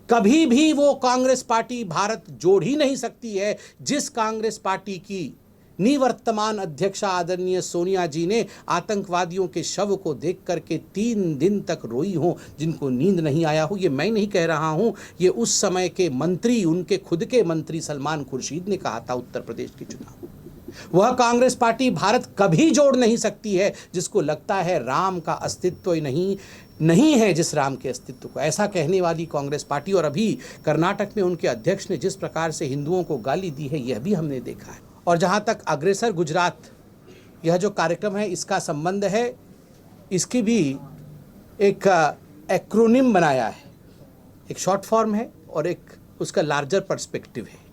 कभी भी वो कांग्रेस पार्टी भारत जोड़ ही नहीं सकती है जिस कांग्रेस पार्टी की निवर्तमान अध्यक्षा आदरणीय सोनिया जी ने आतंकवादियों के शव को देख करके 3 दिन तक रोई हो, जिनको नींद नहीं आया हो। ये मैं नहीं कह रहा हूं, ये उस समय के मंत्री, उनके खुद के मंत्री सलमान खुर्शीद ने कहा था उत्तर प्रदेश के चुनाव। वह कांग्रेस पार्टी भारत कभी जोड़ नहीं सकती है जिसको लगता है राम का अस्तित्व ही नहीं है, जिस राम के अस्तित्व को, ऐसा कहने वाली कांग्रेस पार्टी। और अभी कर्नाटक में उनके अध्यक्ष ने जिस प्रकार से हिंदुओं को गाली दी है, यह भी हमने देखा है। और जहाँ तक अग्रसर गुजरात, यह जो कार्यक्रम है इसका संबंध है, इसकी भी एक एक्रोनिम बनाया है, एक शॉर्ट फॉर्म है और एक उसका लार्जर पर्सपेक्टिव है।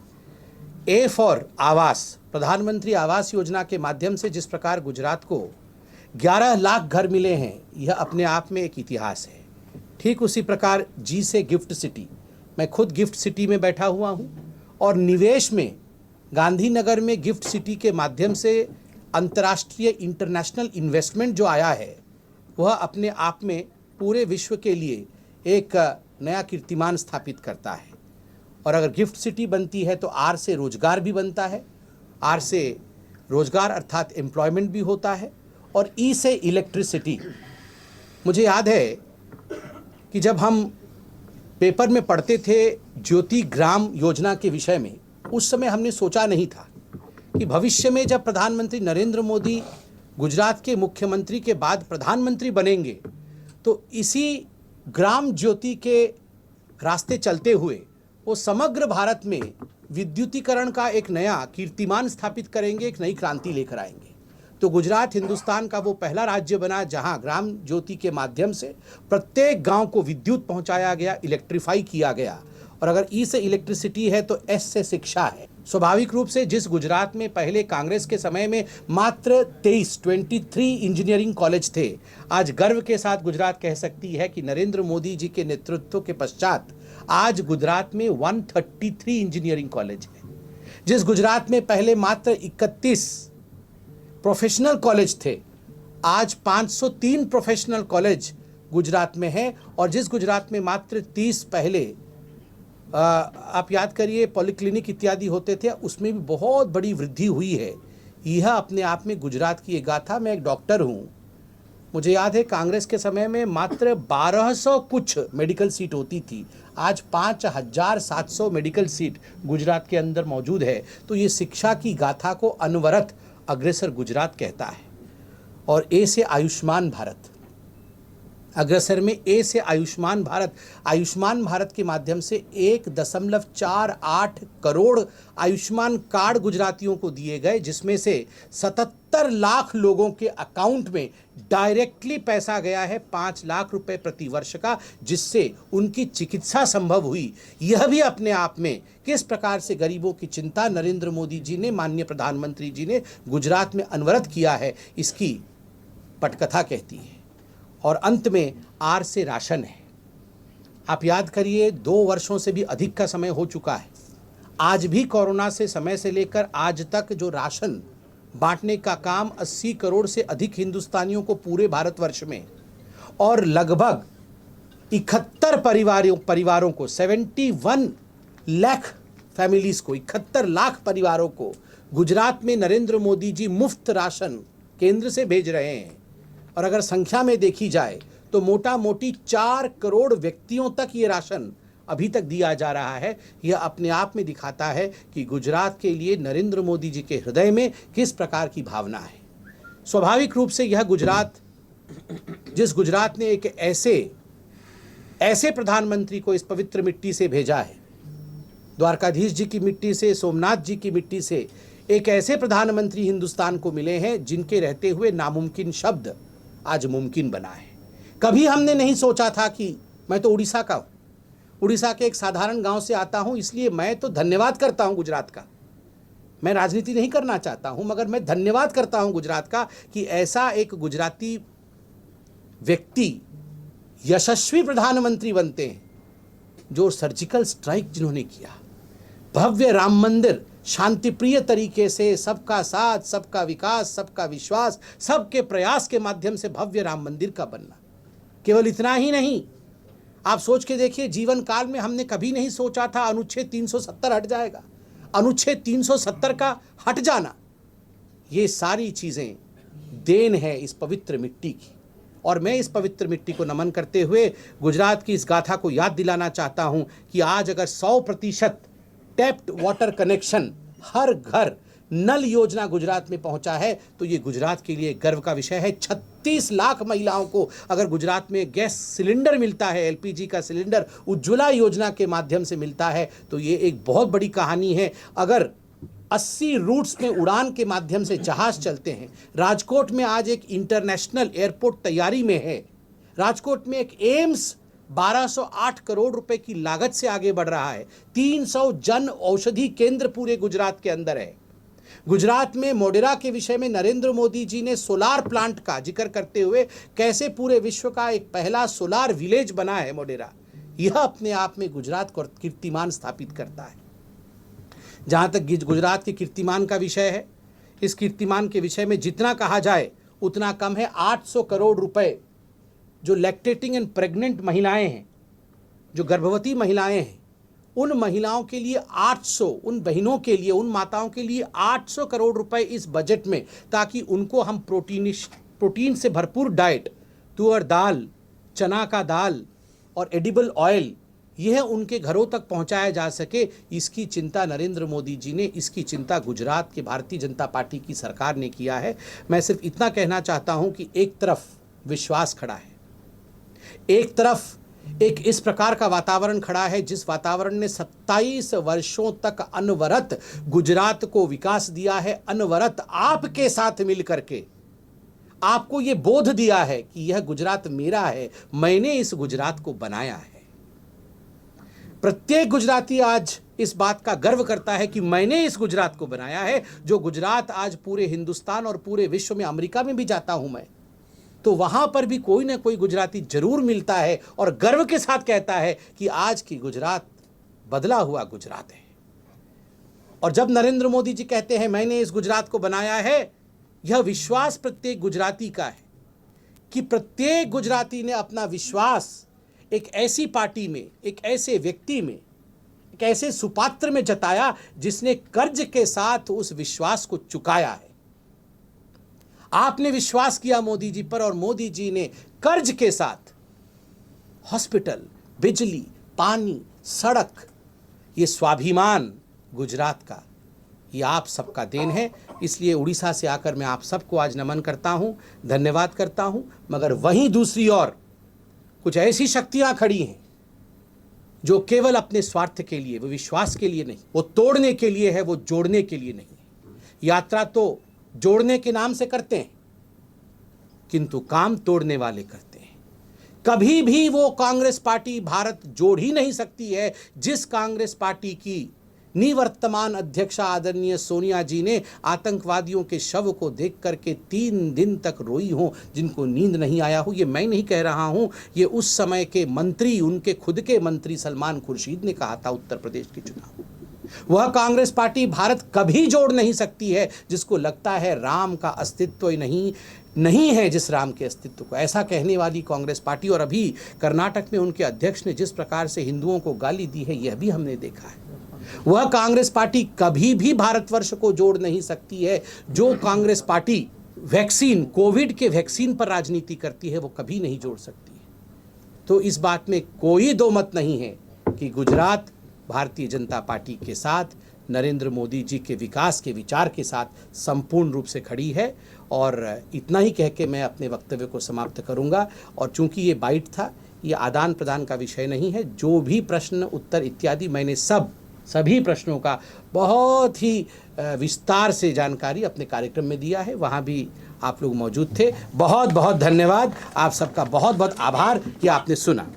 ए फॉर आवास, प्रधानमंत्री आवास योजना के माध्यम से जिस प्रकार गुजरात को 11 लाख घर मिले हैं, यह अपने आप में एक इतिहास है। ठीक उसी प्रकार जी से गिफ्ट सिटी, मैं खुद गिफ्ट सिटी में बैठा हुआ हूँ और निवेश में गांधीनगर में गिफ्ट सिटी के माध्यम से अंतर्राष्ट्रीय इंटरनेशनल इन्वेस्टमेंट जो आया है, वह अपने आप में पूरे विश्व के लिए एक नया कीर्तिमान स्थापित करता है। और अगर गिफ्ट सिटी बनती है तो आर से रोजगार भी बनता है, आर से रोजगार अर्थात एम्प्लॉयमेंट भी होता है, और ई से इलेक्ट्रिसिटी। मुझे याद है कि जब हम पेपर में पढ़ते थे ज्योति ग्राम योजना के विषय में, उस समय हमने सोचा नहीं था कि भविष्य में जब प्रधानमंत्री नरेंद्र मोदी गुजरात के मुख्यमंत्री के बाद प्रधानमंत्री बनेंगे तो इसी ग्राम ज्योति के रास्ते चलते हुए वो समग्र भारत में विद्युतीकरण का एक नया कीर्तिमान स्थापित करेंगे, एक नई क्रांति लेकर आएंगे। तो गुजरात हिंदुस्तान का वो पहला राज्य बना जहां ग्राम ज्योति के माध्यम से प्रत्येक गांव को विद्युत पहुंचाया गया, इलेक्ट्रीफाई किया गया। और अगर ई से इलेक्ट्रिसिटी है तो एस से शिक्षा है। स्वाभाविक रूप से जिस गुजरात में पहले कांग्रेस के समय में मात्र 23 इंजीनियरिंग कॉलेज थे, आज गर्व के साथ गुजरात कह सकती है कि नरेंद्र मोदी जी के नेतृत्व के पश्चात आज गुजरात में 133 इंजीनियरिंग कॉलेज है। जिस गुजरात में पहले मात्र 31 प्रोफेशनल कॉलेज थे, आज 503 प्रोफेशनल कॉलेज गुजरात में है। और जिस गुजरात में मात्र 30 पहले आप याद करिए पॉलिक्लिनिक इत्यादि होते थे, उसमें भी बहुत बड़ी वृद्धि हुई है। यह अपने आप में गुजरात की एक गाथा। मैं एक डॉक्टर हूँ, मुझे याद है कांग्रेस के समय में मात्र 1200 कुछ मेडिकल सीट होती थी, आज 5700 मेडिकल सीट गुजरात के अंदर मौजूद है। तो ये शिक्षा की गाथा को अनवरत अग्रसर गुजरात कहता है। और ए से आयुष्मान भारत, अग्रसर में ए से आयुष्मान भारत, आयुष्मान भारत के माध्यम से 1.48 करोड़ आयुष्मान कार्ड गुजरातियों को दिए गए, जिसमें से 77 लाख लोगों के अकाउंट में डायरेक्टली पैसा गया है, 5 लाख रुपए प्रति वर्ष का, जिससे उनकी चिकित्सा संभव हुई। यह भी अपने आप में किस प्रकार से गरीबों की चिंता नरेंद्र मोदी जी ने, माननीय प्रधानमंत्री जी ने गुजरात में अनवरत किया है, इसकी पटकथा कहती है। और अंत में आर से राशन है। आप याद करिए 2 वर्षों से भी अधिक का समय हो चुका है, आज भी कोरोना से समय से लेकर आज तक जो राशन बांटने का काम 80 करोड़ से अधिक हिंदुस्तानियों को पूरे भारतवर्ष में और लगभग 71 परिवारों को 71 लाख फैमिलीज को, 71 लाख परिवारों को गुजरात में नरेंद्र मोदी जी मुफ्त राशन केंद्र से भेज रहे हैं। और अगर संख्या में देखी जाए तो मोटा मोटी 4 करोड़ व्यक्तियों तक ये राशन अभी तक दिया जा रहा है। यह अपने आप में दिखाता है कि गुजरात के लिए नरेंद्र मोदी जी के हृदय में किस प्रकार की भावना है। स्वाभाविक रूप से यह गुजरात, जिस गुजरात ने एक ऐसे प्रधानमंत्री को इस पवित्र मिट्टी से भेजा है, द्वारकाधीश जी की मिट्टी से, सोमनाथ जी की मिट्टी से, एक ऐसे प्रधानमंत्री हिंदुस्तान को मिले हैं जिनके रहते हुए नामुमकिन शब्द आज मुमकिन बना है। कभी हमने नहीं सोचा था कि, मैं तो उड़ीसा का हूँ, उड़ीसा के एक साधारण गांव से आता हूँ, इसलिए मैं तो धन्यवाद करता हूँ गुजरात का। मैं राजनीति नहीं करना चाहता हूँ, मगर मैं धन्यवाद करता हूँ गुजरात का कि ऐसा एक गुजराती व्यक्ति यशस्वी प्रधानमंत्री बनते हैं, जो सर्जिकल स्ट्राइक जिन्होंने किया, भव्य राम मंदिर, शांतिप्रिय तरीके से सबका साथ, सबका विकास, सबका विश्वास, सबके प्रयास के माध्यम से भव्य राम मंदिर का बनना। केवल इतना ही नहीं, आप सोच के देखिए, जीवन काल में हमने कभी नहीं सोचा था अनुच्छेद 370 हट जाएगा। अनुच्छेद 370 का हट जाना, ये सारी चीज़ें देन है इस पवित्र मिट्टी की। और मैं इस पवित्र मिट्टी को नमन करते हुए गुजरात की इस गाथा को याद दिलाना चाहता हूं कि आज अगर 100% टैप्ड वाटर कनेक्शन हर घर नल योजना गुजरात में पहुंचा है तो ये गुजरात के लिए गर्व का विषय है। 36 लाख महिलाओं को अगर गुजरात में गैस सिलेंडर मिलता है, एलपीजी का सिलेंडर उज्ज्वला योजना के माध्यम से मिलता है तो ये एक बहुत बड़ी कहानी है। अगर 80 रूट्स में उड़ान के माध्यम से जहाज चलते हैं, राजकोट में आज एक इंटरनेशनल एयरपोर्ट तैयारी में है, राजकोट में एक एम्स 1208 करोड़ रुपए की लागत से आगे बढ़ रहा है, 300 जन औषधि केंद्र पूरे गुजरात के अंदर है। गुजरात में मोडेरा के विषय में नरेंद्र मोदी जी ने सोलार प्लांट का जिक्र करते हुए कैसे पूरे विश्व का एक पहला सोलार विलेज बना है मोडेरा, यह अपने आप में गुजरात को कीर्तिमान स्थापित करता है। जहां तक गुजरात के कीर्तिमान का विषय है, इस कीर्तिमान के विषय में जितना कहा जाए उतना कम है। 800 करोड़ रुपए जो लैक्टेटिंग एंड प्रेग्नेंट महिलाएं हैं, जो गर्भवती महिलाएं हैं, उन महिलाओं के लिए 800, उन बहनों के लिए, उन माताओं के लिए 800 करोड़ रुपए इस बजट में, ताकि उनको हम प्रोटीन से भरपूर डाइट, तुअर दाल, चना का दाल और एडिबल ऑयल, यह उनके घरों तक पहुंचाया जा सके। इसकी चिंता नरेंद्र मोदी जी ने, इसकी चिंता गुजरात के भारतीय जनता पार्टी की सरकार ने किया है। मैं सिर्फ इतना कहना चाहता हूं कि एक तरफ विश्वास खड़ा है, एक तरफ एक इस प्रकार का वातावरण खड़ा है जिस वातावरण ने 27 वर्षों तक अनवरत गुजरात को विकास दिया है, अनवरत आपके साथ मिलकर के आपको यह बोध दिया है कि यह गुजरात मेरा है, मैंने इस गुजरात को बनाया है। प्रत्येक गुजराती आज इस बात का गर्व करता है कि मैंने इस गुजरात को बनाया है। जो गुजरात आज पूरे हिंदुस्तान और पूरे विश्व में, अमेरिका में भी जाता हूं मैं, तो वहां पर भी कोई ना कोई गुजराती जरूर मिलता है और गर्व के साथ कहता है कि आज की गुजरात बदला हुआ गुजरात है। और जब नरेंद्र मोदी जी कहते हैं मैंने इस गुजरात को बनाया है, यह विश्वास प्रत्येक गुजराती का है कि प्रत्येक गुजराती ने अपना विश्वास एक ऐसी पार्टी में, एक ऐसे व्यक्ति में, एक ऐसे सुपात्र में जताया जिसने कर्ज के साथ उस विश्वास को चुकाया है। आपने विश्वास किया मोदी जी पर और मोदी जी ने कर्ज के साथ हॉस्पिटल, बिजली, पानी, सड़क, ये स्वाभिमान गुजरात का, ये आप सबका देन है। इसलिए उड़ीसा से आकर मैं आप सबको आज नमन करता हूं, धन्यवाद करता हूं। मगर वहीं दूसरी ओर कुछ ऐसी शक्तियां खड़ी हैं जो केवल अपने स्वार्थ के लिए, वो विश्वास के लिए नहीं, वो तोड़ने के लिए है, वो जोड़ने के लिए नहीं है। यात्रा तो जोड़ने के नाम से करते हैं किंतु काम तोड़ने वाले करते हैं। कभी भी वो कांग्रेस पार्टी भारत जोड़ ही नहीं सकती है जिस कांग्रेस पार्टी की निवर्तमान अध्यक्षा आदरणीय सोनिया जी ने आतंकवादियों के शव को देख करके 3 दिन तक रोई हो, जिनको नींद नहीं आया हो। ये मैं नहीं कह रहा हूं, ये उस समय के मंत्री, उनके खुद के मंत्री सलमान खुर्शीद ने कहा था उत्तर प्रदेश के चुनाव। वह कांग्रेस पार्टी भारत कभी जोड़ नहीं सकती है जिसको लगता है राम का अस्तित्व ही नहीं है, जिस राम के अस्तित्व को, ऐसा कहने वाली कांग्रेस पार्टी। और अभी कर्नाटक में उनके अध्यक्ष ने जिस प्रकार से हिंदुओं को गाली दी है, यह भी हमने देखा है। वह कांग्रेस पार्टी कभी भी भारतवर्ष को जोड़ नहीं सकती है। जो कांग्रेस पार्टी वैक्सीन, कोविड के वैक्सीन पर राजनीति करती है, वो कभी नहीं जोड़ सकती है। तो इस बात में कोई दो मत नहीं है कि गुजरात भारतीय जनता पार्टी के साथ, नरेंद्र मोदी जी के विकास के विचार के साथ संपूर्ण रूप से खड़ी है। और इतना ही कह के मैं अपने वक्तव्य को समाप्त करूंगा। और चूंकि ये बाइट था, ये आदान प्रदान का विषय नहीं है। जो भी प्रश्न उत्तर इत्यादि मैंने सभी प्रश्नों का बहुत ही विस्तार से जानकारी अपने कार्यक्रम में दिया है, वहाँ भी आप लोग मौजूद थे। बहुत बहुत धन्यवाद, आप सबका बहुत बहुत आभार कि आपने सुना।